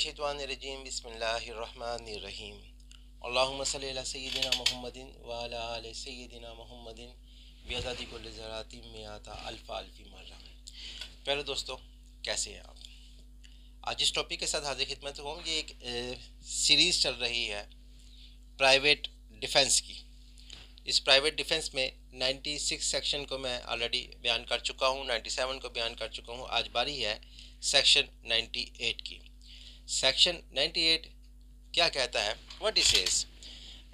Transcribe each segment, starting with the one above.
मिनश्शैतानिर्रजीम बिस्मिल्लाहिर्रहमानिर्रहीम अल्लाहुम्मा सल्लि अला सय्यिदिना मुहम्मदिन व अला आलि सय्यिदिना मुहम्मदिन बिअददि कुल्लि ज़रातिन मिअता अल्फ़ अल्फ़ि मर्रा। प्यारे दोस्तों, कैसे हैं आप? आज इस टॉपिक के साथ हाजिर खिदमत हूँ। ये एक सीरीज़ चल रही है प्राइवेट डिफेंस की। इस प्राइवेट डिफेंस में 96 सेक्शन को मैं ऑलरेडी बयान कर चुका हूँ, 97 को बयान कर चुका हूँ। आज बारी है सेक्शन 98 की। सेक्शन 98 क्या कहता है? What it says,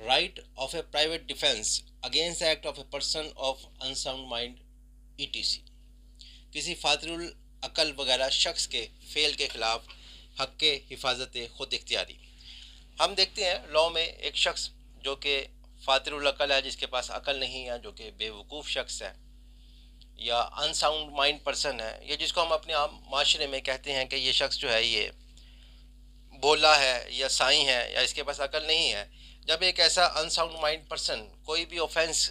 right of A private defence against the act of a person of unsound mind ETC। किसी फातिरुल अकल वगैरह शख्स के फेल के खिलाफ हक के हिफाजत खुद इख्तियारी। हम देखते हैं लॉ में एक शख्स जो कि फातिरुल अकल है, जिसके पास अकल नहीं है, जो कि बेवकूफ़ शख्स है या अनसाउंड माइंड पर्सन है, या जिसको हम अपने आम माशरे में कहते हैं कि ये शख्स जो है ये बोला है या साई है या इसके पास अकल नहीं है। जब एक ऐसा अनसाउंड माइंड पर्सन कोई भी ऑफेंस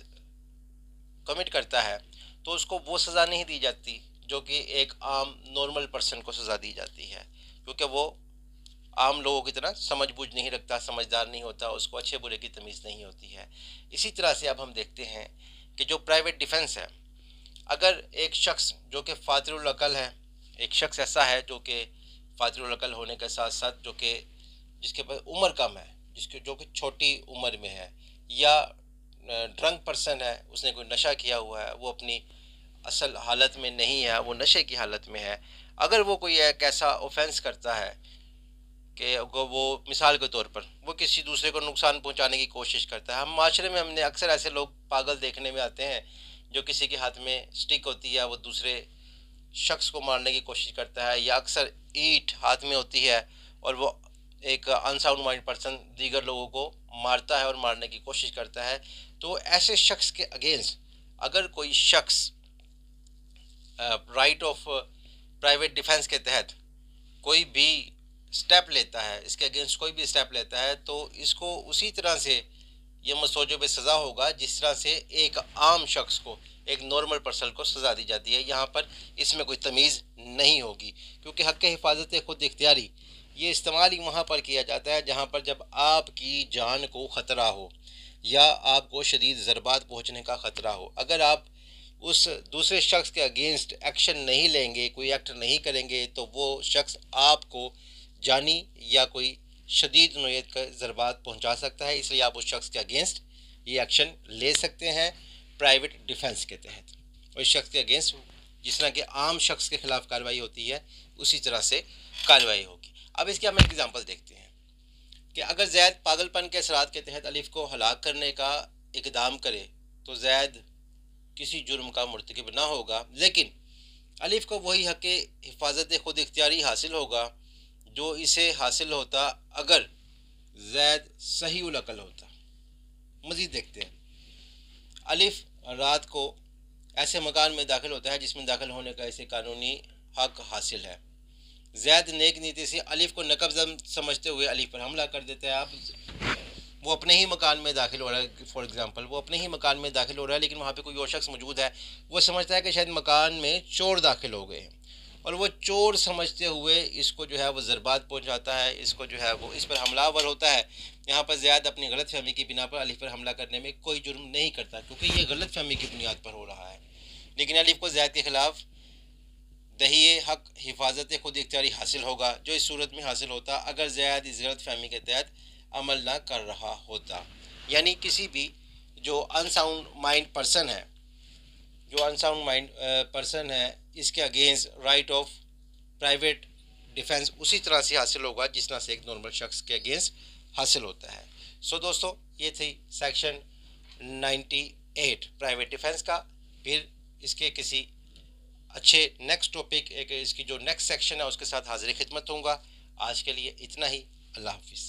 कमिट करता है तो उसको वो सज़ा नहीं दी जाती जो कि एक आम नॉर्मल पर्सन को सज़ा दी जाती है, क्योंकि वो आम लोगों की तरह समझ बूझ नहीं रखता, समझदार नहीं होता, उसको अच्छे बुरे की तमीज़ नहीं होती है। इसी तरह से अब हम देखते हैं कि जो प्राइवेट डिफेंस है, अगर एक शख्स जो कि फातिरुल अकल है, एक शख्स ऐसा है जो कि फातिरुल अकल होने के साथ साथ जो कि जिसके पास उम्र कम है, जिसके जो कि छोटी उम्र में है, या ड्रंक पर्सन है, उसने कोई नशा किया हुआ है, वो अपनी असल हालत में नहीं है, वो नशे की हालत में है। अगर वो कोई एक ऐसा ऑफेंस करता है कि वो मिसाल के तौर पर वो किसी दूसरे को नुकसान पहुंचाने की कोशिश करता है। हम माशरे में हमने अक्सर ऐसे लोग पागल देखने में आते हैं जो किसी के हाथ में स्टिक होती है, वो दूसरे शख्स को मारने की कोशिश करता है, या अक्सर ईंट हाथ में होती है और वो एक अनसाउंड माइंड पर्सन दीगर लोगों को मारता है और मारने की कोशिश करता है। तो ऐसे शख्स के अगेंस्ट अगर कोई शख्स राइट ऑफ प्राइवेट डिफेंस के तहत कोई भी स्टेप लेता है, इसके अगेंस्ट कोई भी स्टेप लेता है, तो इसको उसी तरह से ये मसौजों पे सज़ा होगा जिस तरह से एक आम शख्स को, एक नॉर्मल पर्सन को सज़ा दी जाती है। यहाँ पर इसमें कोई तमीज़ नहीं होगी, क्योंकि हक़ के हिफाजत खुद इख्तियारी ये इस्तेमाल ही वहाँ पर किया जाता है जहाँ पर जब आपकी जान को ख़तरा हो या आपको शदीद ज़रबात पहुँचने का ख़तरा हो। अगर आप उस दूसरे शख्स के अगेंस्ट एक्शन नहीं लेंगे, कोई एक्ट नहीं करेंगे, तो वो शख्स आपको जानी या कोई शदीद नोयत का ज़रबात पहुंचा सकता है। इसलिए आप उस शख्स के अगेंस्ट ये एक्शन ले सकते हैं प्राइवेट डिफेंस के तहत। और इस शख्स के अगेंस्ट जिस तरह के आम शख्स के ख़िलाफ़ कार्रवाई होती है उसी तरह से कार्रवाई होगी। अब इसके हम एग्ज़ाम्पल देखते हैं कि अगर ज़ैद पागलपन के असरात के तहत अलिफ को हलाक करने का इक़दाम करे तो ज़ैद किसी जुर्म का मुर्तकिब ना होगा, लेकिन अलिफ को वही हक़ हिफाजत खुद इख्तियारी हासिल होगा जो इसे हासिल होता अगर ज़ैद सही उल अकल होता। मज़ीद देखते हैं, अलिफ रात को ऐसे मकान में दाखिल होता है जिसमें दाखिल होने का इसे कानूनी हक हासिल है। ज़ैद नेक नीति से अलिफ को नकबज़म समझते हुए अलिफ पर हमला कर देता है। अब वो अपने ही मकान में दाखिल हो रहा है, फॉर एग्ज़ाम्पल वो अपने ही मकान में दाखिल हो रहा है, लेकिन वहाँ पे कोई और शख्स मौजूद है। वो समझता है कि शायद मकान में चोर दाखिल हो गए हैं, और वो चोर समझते हुए इसको जो है वो ज़रबात पहुंचाता है, इसको जो है वो इस पर हमलावर होता है। यहाँ पर ज़्यादा अपनी गलत फहमी की बिना पर अलिफ पर हमला करने में कोई जुर्म नहीं करता, क्योंकि ये गलत फहमी की बुनियाद पर हो रहा है। लेकिन अलिफ को ज़ैद के ख़िलाफ़ दहिए हक़ हिफाजत खुद इख्तियारी हासिल होगा, जो इस सूरत में हासिल होता अगर ज़ैद इस गलत फहमी के तहत अमल ना कर रहा होता। यानी किसी भी जो अनसाउंड माइंड पर्सन है, इसके against right of private defence उसी तरह से हासिल होगा जिस तरह से एक नॉर्मल शख्स के अगेंस्ट हासिल होता है। सो दोस्तों, ये थी सेक्शन 98 प्राइवेट डिफेंस का। फिर इसके किसी अच्छे नेक्स्ट टॉपिक, एक इसकी जो नेक्स्ट सेक्शन है उसके साथ हाजिर खिदमत होऊंगा। आज के लिए इतना ही। अल्लाह हाफिज़।